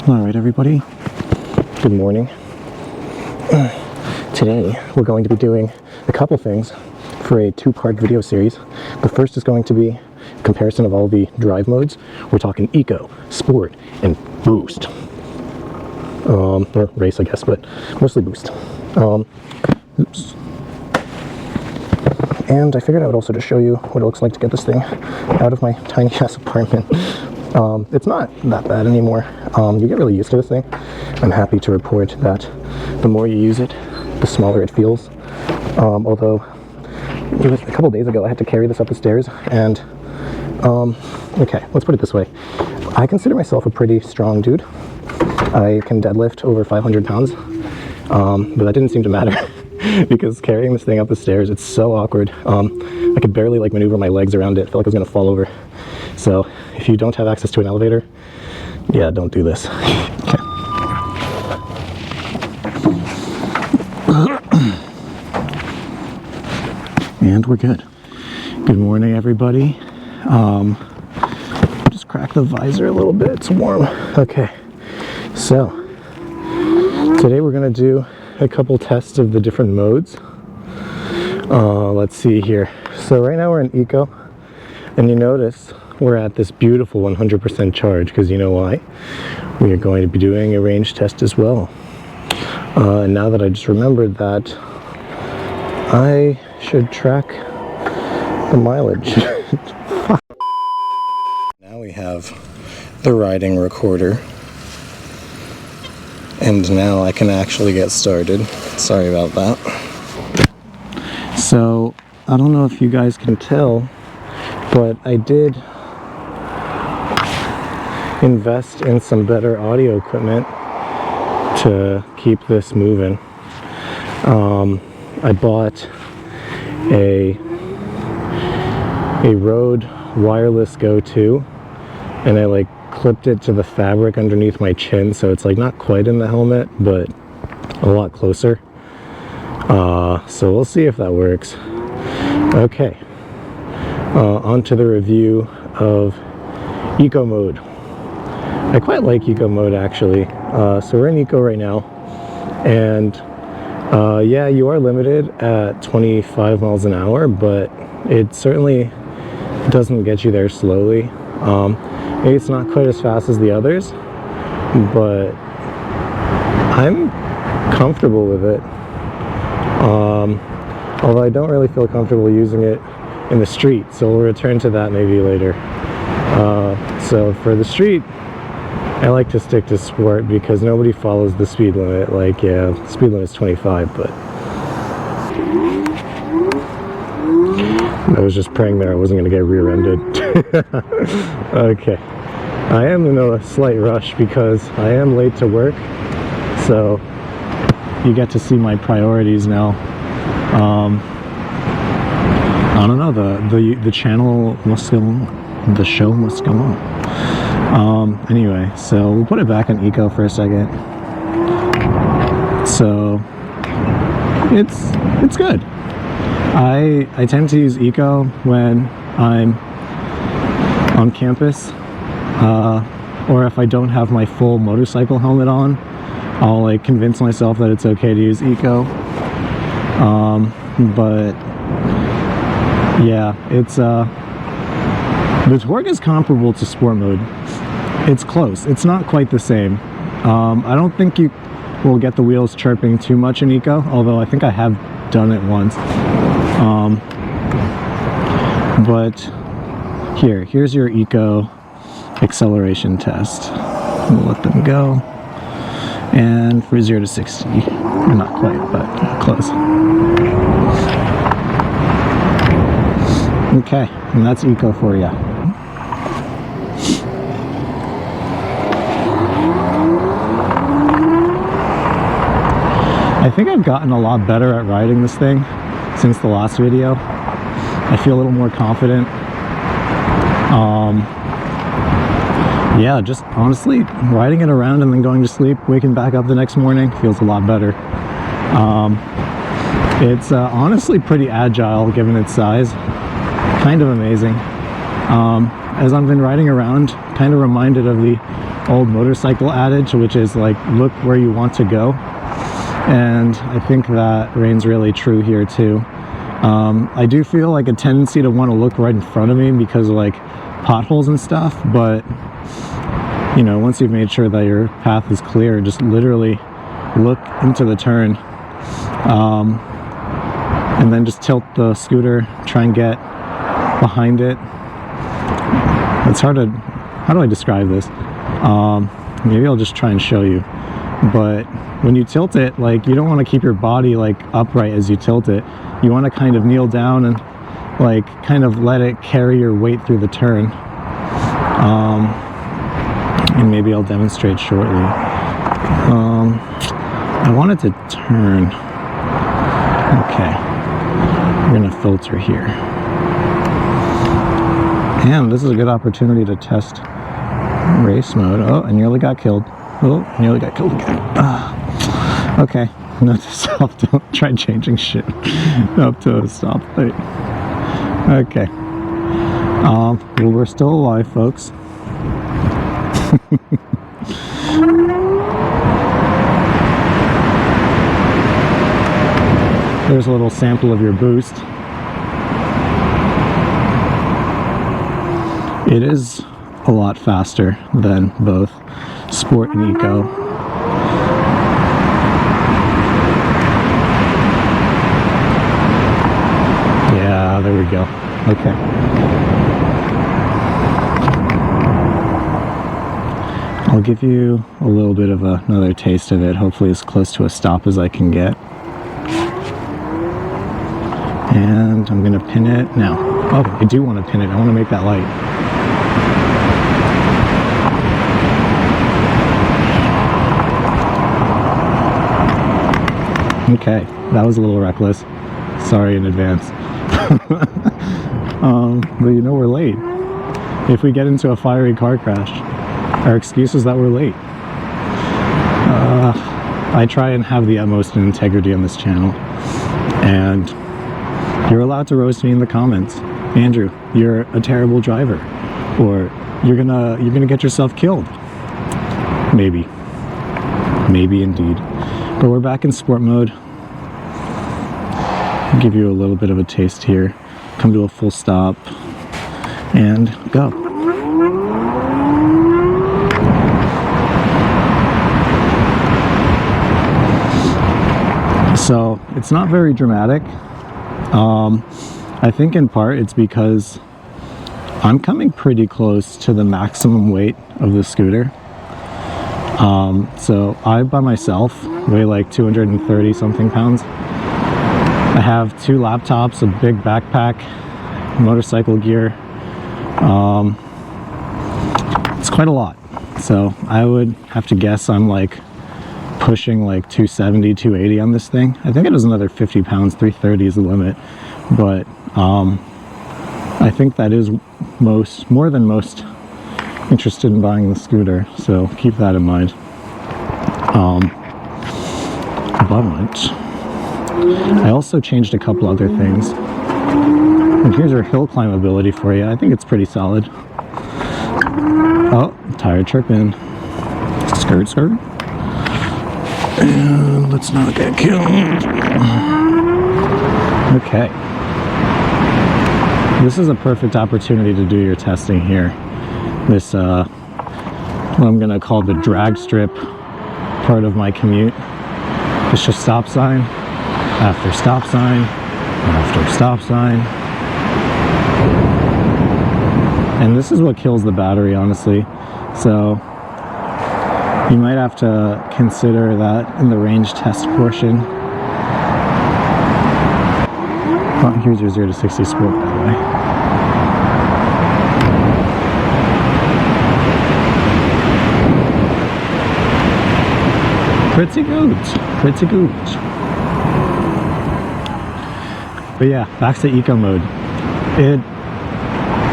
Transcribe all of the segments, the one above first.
Alright everybody, good morning. Today we're going to be doing a couple things for a two-part video series. The first is going to be a comparison of all the drive modes. We're talking Eco, Sport, and Boost. Or Race I guess, but mostly Boost. Oops. And I figured I would also just show you what it looks like to get this thing out of my tiny ass apartment. It's not that bad anymore. You get really used to this thing. I'm happy to report that the more you use it, the smaller it feels. Although, it was a couple days ago I had to carry this up the stairs, and, okay, let's put it this way. I consider myself a pretty strong dude. I can deadlift over 500 pounds, but that didn't seem to matter. Because carrying this thing up the stairs, it's so awkward. I could barely like maneuver my legs around it. I felt like I was gonna fall over. So if you don't have access to an elevator, yeah, don't do this. And we're good. Good morning, everybody. Just crack the visor a little bit, it's warm. Okay, so today we're gonna do a couple tests of the different modes. Let's see here. So right now we're in Eco, and you notice we're at this beautiful 100% charge, because you know why? We are going to be doing a range test as well. And now that I just remembered that, I should track the mileage. Now we have the riding recorder. And now I can actually get started. Sorry about that. So, I don't know if you guys can tell, but I did invest in some better audio equipment to keep this moving. I bought a Rode wireless Go 2, and I like clipped it to the fabric underneath my chin, so it's like not quite in the helmet, but a lot closer. So we'll see if that works. Okay, on to the review of Eco mode. I quite like Eco mode actually. So we're in Eco right now, and yeah, you are limited at 25 miles an hour, but it certainly doesn't get you there slowly. Maybe it's not quite as fast as the others, but I'm comfortable with it. Although I don't really feel comfortable using it in the street, so we'll return to that maybe later. So for the street, I like to stick to Sport because nobody follows the speed limit. Like, yeah, the speed limit is 25, but I was just praying there I wasn't going to get rear-ended. Okay. I am in a slight rush because I am late to work, so you get to see my priorities now. I don't know, the channel must go on. The show must go on. Anyway, so we'll put it back in Eco for a second. So it's good. I tend to use Eco when I'm on campus, or if I don't have my full motorcycle helmet on, I'll like convince myself that it's okay to use Eco. But yeah, it's the torque is comparable to Sport mode. It's close. It's not quite the same. I don't think you will get the wheels chirping too much in Eco, although I think I have done it once. But here's your Eco acceleration test. We'll let them go. And for 0 to 60, not quite, but close. Okay, and that's Eco for you. I think I've gotten a lot better at riding this thing since the last video. I feel a little more confident. Yeah, just honestly riding it around and then going to sleep, waking back up the next morning feels a lot better. It's honestly pretty agile given its size. Kind of amazing. As I've been riding around, kind of reminded of the old motorcycle adage, which is like, look where you want to go. And I think that reigns really true here too. I do feel like a tendency to want to look right in front of me because of like potholes and stuff, but you know, once you've made sure that your path is clear, just literally look into the turn, and then just tilt the scooter, try and get behind it. It's hard to, how do I describe this? Maybe I'll just try and show you. But when you tilt it, like, you don't want to keep your body like upright as you tilt it. You want to kind of kneel down and like kind of let it carry your weight through the turn. And maybe I'll demonstrate shortly. I wanted to turn. Okay, we're gonna filter here. And this is a good opportunity to test race mode. Oh, I nearly got killed. Oh, nearly got killed again. Okay, note to self, don't try changing shit up to a stoplight. Okay. Well, we're still alive, folks. There's a little sample of your boost. It is a lot faster than both Sport and Eco. Yeah, there we go. Okay. I'll give you a little bit of another taste of it, hopefully as close to a stop as I can get. And I'm gonna pin it now. Oh, I do want to pin it. I want to make that light. Okay, that was a little reckless. Sorry in advance. But you know, we're late. If we get into a fiery car crash, our excuse is that we're late. I try and have the utmost integrity on this channel, and you're allowed to roast me in the comments. Andrew, you're a terrible driver, or you're gonna get yourself killed. Maybe indeed. But we're back in sport mode. I'll give you a little bit of a taste here. Come to a full stop and go. So it's not very dramatic. I think in part it's because I'm coming pretty close to the maximum weight of the scooter. So I, by myself, weigh like 230 something pounds. I have 2 laptops, a big backpack, motorcycle gear. It's quite a lot. So I would have to guess I'm like pushing like 270, 280 on this thing. I think it is another 50 pounds, 330 is the limit. But I think that is more than most interested in buying the scooter, so keep that in mind. But I also changed a couple other things. And here's our hill climbability for you. I think it's pretty solid. Oh, tire chirping. Skirt, skirt. And let's not get killed. Okay. This is a perfect opportunity to do your testing here. This, what I'm gonna call the drag strip part of my commute. It's just stop sign, after stop sign, after stop sign. And this is what kills the battery, honestly. So you might have to consider that in the range test portion. Oh, here's your 0 to 60 sport, by the way. Pretty good, pretty good. But yeah, back to eco mode.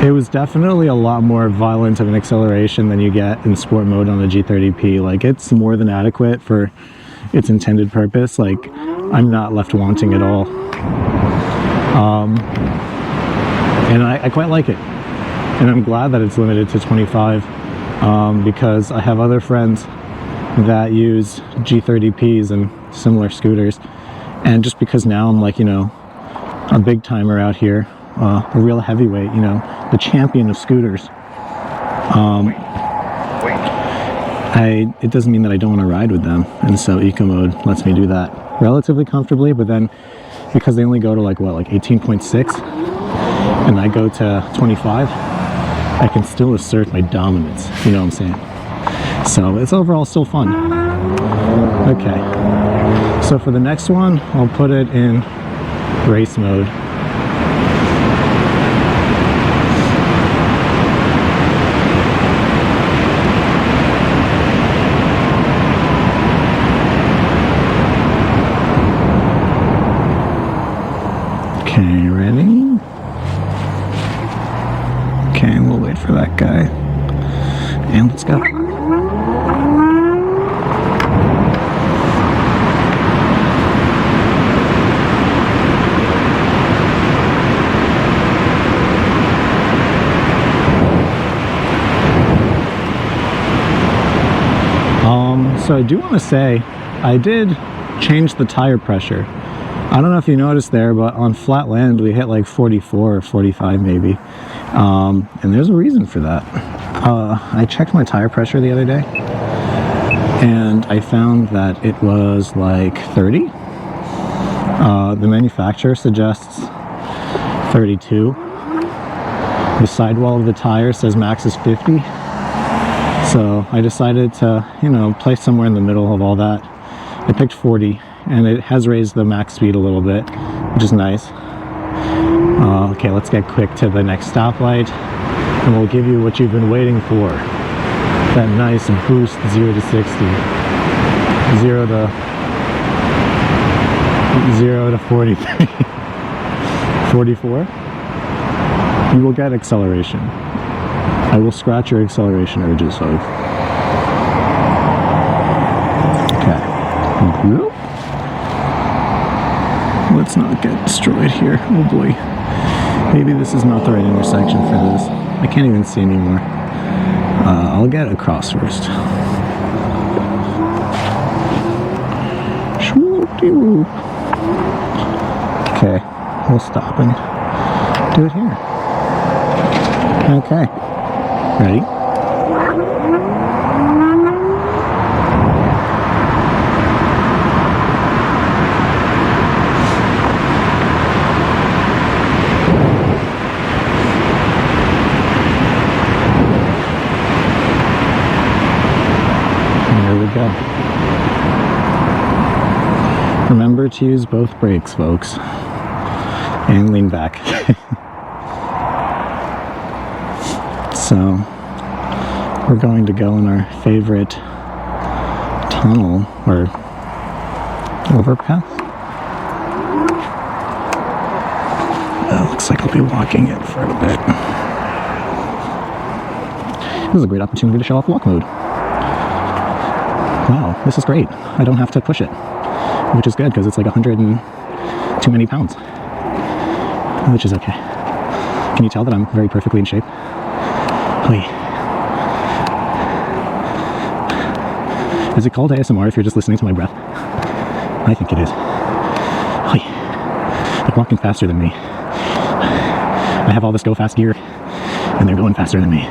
It was definitely a lot more violent of an acceleration than you get in sport mode on the G30P. Like, it's more than adequate for its intended purpose. Like, I'm not left wanting at all. And I quite like it. And I'm glad that it's limited to 25. because I have other friends that use G30Ps and similar scooters, and just because now I'm like, you know, a big timer out here, a real heavyweight, you know, the champion of scooters, it doesn't mean that I don't want to ride with them, and so eco mode lets me do that relatively comfortably. But then because they only go to like what, like 18.6, and I go to 25, I can still assert my dominance, you know what I'm saying? So it's overall still fun. Okay, so for the next one, I'll put it in race mode. Okay, ready? Okay, we'll wait for that guy. And let's go. So I do want to say, I did change the tire pressure. I don't know if you noticed there, but on flat land we hit like 44 or 45 maybe. And there's a reason for that. I checked my tire pressure the other day, and I found that it was like 30. The manufacturer suggests 32. The sidewall of the tire says max is 50. So I decided to, you know, play somewhere in the middle of all that. I picked 40, and it has raised the max speed a little bit, which is nice. Okay, let's get quick to the next stoplight, and we'll give you what you've been waiting for. That nice boost 0 to 60. 0 to 43. 44. You will get acceleration. I will scratch your acceleration urges, folks. Okay. Let's not get destroyed here. Oh boy. Maybe this is not the right intersection for this. I can't even see anymore. I'll get across first. Okay. We'll stop and do it here. Okay. Ready? There we go. Remember to use both brakes, folks. And lean back. So, we're going to go in our favorite tunnel, or overpass. Looks like I'll be walking it for a bit. This is a great opportunity to show off walk mode. Wow, this is great. I don't have to push it, which is good because it's like 100 and too many pounds, which is okay. Can you tell that I'm very perfectly in shape? Oy. Is it called ASMR if you're just listening to my breath? I think it is. Oy. They're walking faster than me. I have all this go fast gear, and they're going faster than me.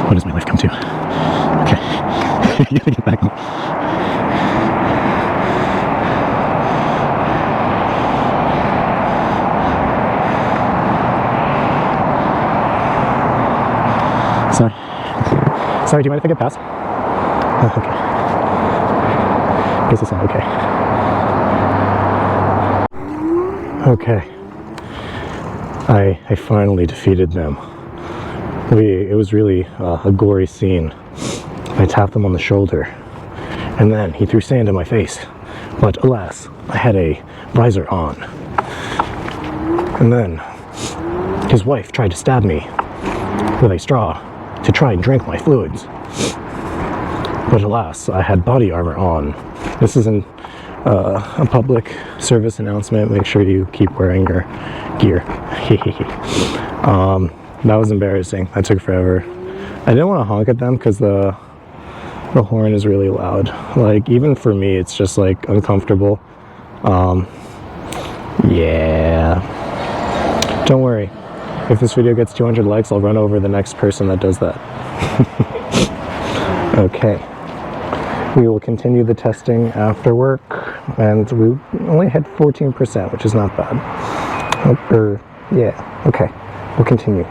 What does my life come to? Okay. You gotta get back home. Sorry. Sorry, do you mind if I get past? Oh, okay. Guess it's not okay. Okay. I finally defeated them. It was really a gory scene. I tapped him on the shoulder, and then he threw sand in my face. But alas, I had a visor on. And then his wife tried to stab me with a straw to try and drink my fluids. But alas, I had body armor on. This isn't a public service announcement. Make sure you keep wearing your gear. That was embarrassing. That took forever. I didn't want to honk at them because the horn is really loud. Like, even for me, it's just like uncomfortable. Yeah. Don't worry. If this video gets 200 likes, I'll run over the next person that does that. Okay. We will continue the testing after work, and we only had 14%, which is not bad. Yeah, okay. We'll continue.